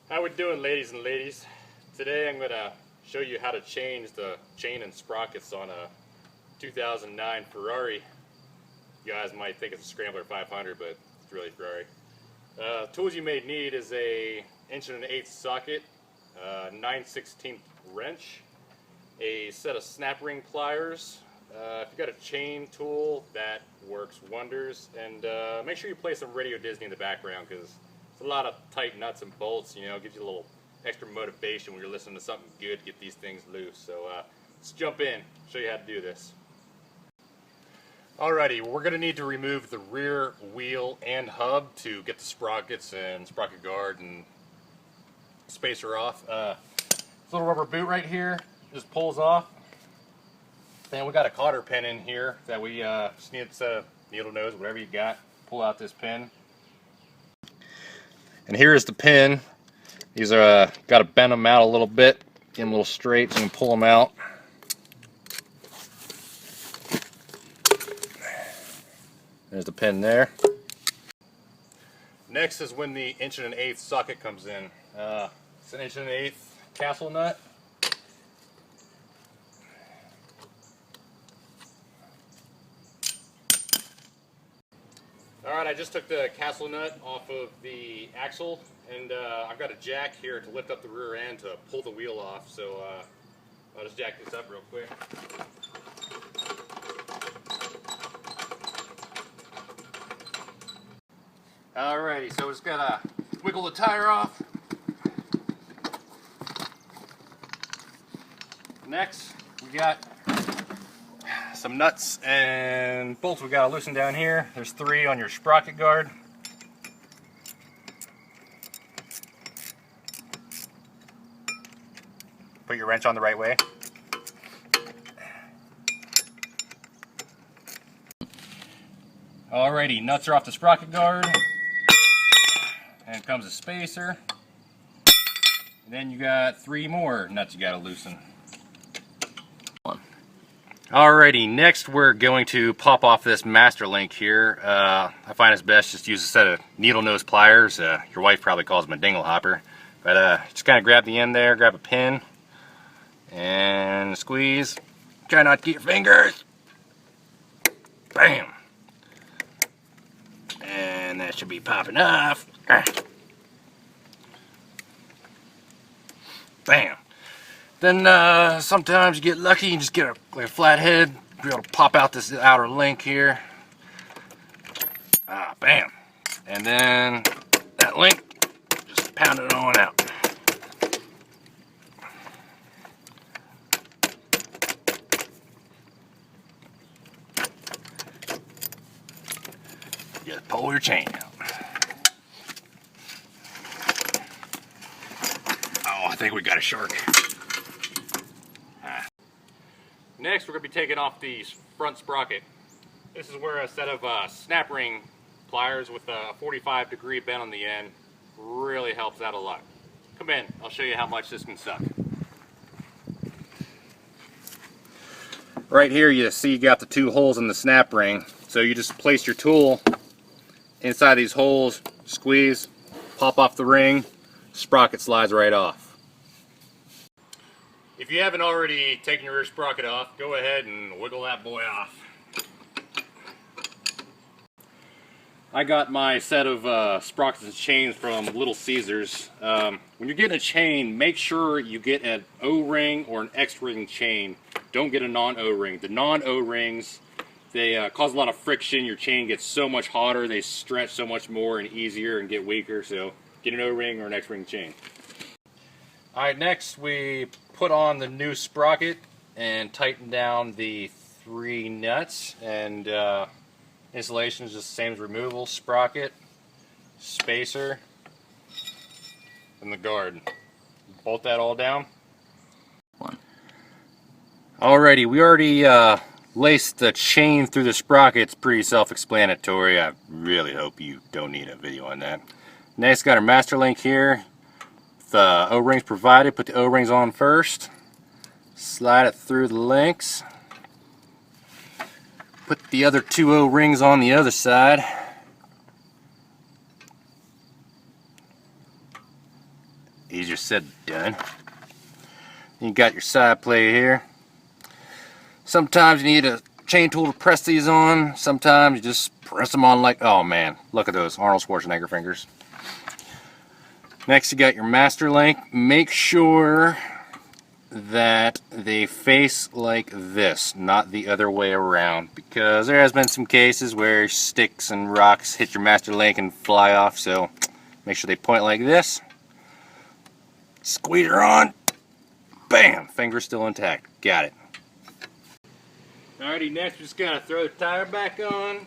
How we doing, ladies and ladies? Today I'm going to show you how to change the chain and sprockets on a 2009 Ferrari. You guys might think it's a Scrambler 500, but it's really Ferrari. Tools you may need is a 1 1/8" socket, 9/16 wrench, a set of snap ring pliers. If you got a chain tool, that works wonders. And make sure you play some Radio Disney in the background, because it's a lot of tight nuts and bolts. You know, it gives you a little extra motivation when you're listening to something good to get these things loose. So let's jump in, show you how to do this. Alrighty, we're going to need to remove the rear wheel and hub to get the sprockets and sprocket guard and spacer off. This little rubber boot right here just pulls off. Then we got a cotter pin in here that we just need a set of needle nose, whatever you got. Pull out this pin. And here's the pin. These are got to bend them out a little bit, get them a little straight, so you can pull them out. There's the pin there. Next is when the 1 1/8" socket comes in. It's an 1 1/8" castle nut. Alright, I just took the castle nut off of the axle, and I've got a jack here to lift up the rear end to pull the wheel off, so I'll just jack this up real quick. Alrighty, so we just gotta wiggle the tire off. Next, we got some nuts and bolts we gotta loosen down here. There's 3 on your sprocket guard. Put your wrench on the right way. Alrighty, nuts are off the sprocket guard. And comes a spacer. And then you got 3 more nuts you gotta loosen. Alrighty, next we're going to pop off this master link here. I find it's best just use a set of needle nose pliers. Your wife probably calls them a dingle hopper. But just kind of grab the end there, grab a pin, and squeeze. Try not to get your fingers. Bam! And that should be popping off. Bam! Then sometimes you get lucky and just get a flat head, be able to pop out this outer link here. Bam! And then that link, just pound it on out. Just pull your chain out. Oh, I think we got a shark. Next, we're going to be taking off the front sprocket. This is where a set of snap ring pliers with a 45-degree bend on the end really helps out a lot. Come in, I'll show you how much this can suck. Right here you see you got the 2 holes in the snap ring. So you just place your tool inside these holes, squeeze, pop off the ring, sprocket slides right off. If you haven't already taken your rear sprocket off, go ahead and wiggle that boy off. I got my set of sprockets and chains from Little Caesars. When you're getting a chain, make sure you get an O-ring or an X-ring chain. Don't get a non-O-ring. The non-O-rings, they cause a lot of friction. Your chain gets so much hotter, they stretch so much more and easier and get weaker. So get an O-ring or an X-ring chain. Alright, next we put on the new sprocket and tighten down the 3 nuts. And installation is just the same as removal: sprocket, spacer, and the guard. Bolt that all down. Alrighty, we already laced the chain through the sprocket. It's pretty self-explanatory. I really hope you don't need a video on that. Next, got our master link here. The O-rings provided. Put the O-rings on first. Slide it through the links. Put the other 2 O-rings on the other side. Easier said than done. You got your side plate here. Sometimes you need a chain tool to press these on. Sometimes you just press them on like, oh man, look at those Arnold Schwarzenegger fingers. Next you got your master link. Make sure that they face like this, not the other way around, because there has been some cases where sticks and rocks hit your master link and fly off, so make sure they point like this. Squeeze her on. Bam! Finger's still intact. Got it. Alrighty, next we just gotta throw the tire back on.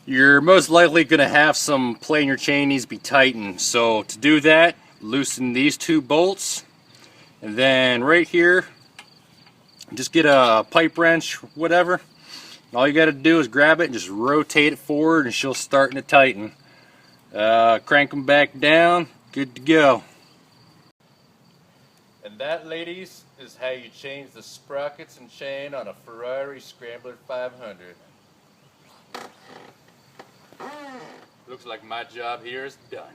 You're most likely going to have some play in your chain needs to be tightened. So to do that, loosen these two bolts, and then right here, just get a pipe wrench, whatever. All you got to do is grab it and just rotate it forward, and she'll start to tighten. Crank them back down, good to go. And that, ladies, is how you change the sprockets and chain on a Ferrari Scrambler 500. Looks like my job here is done.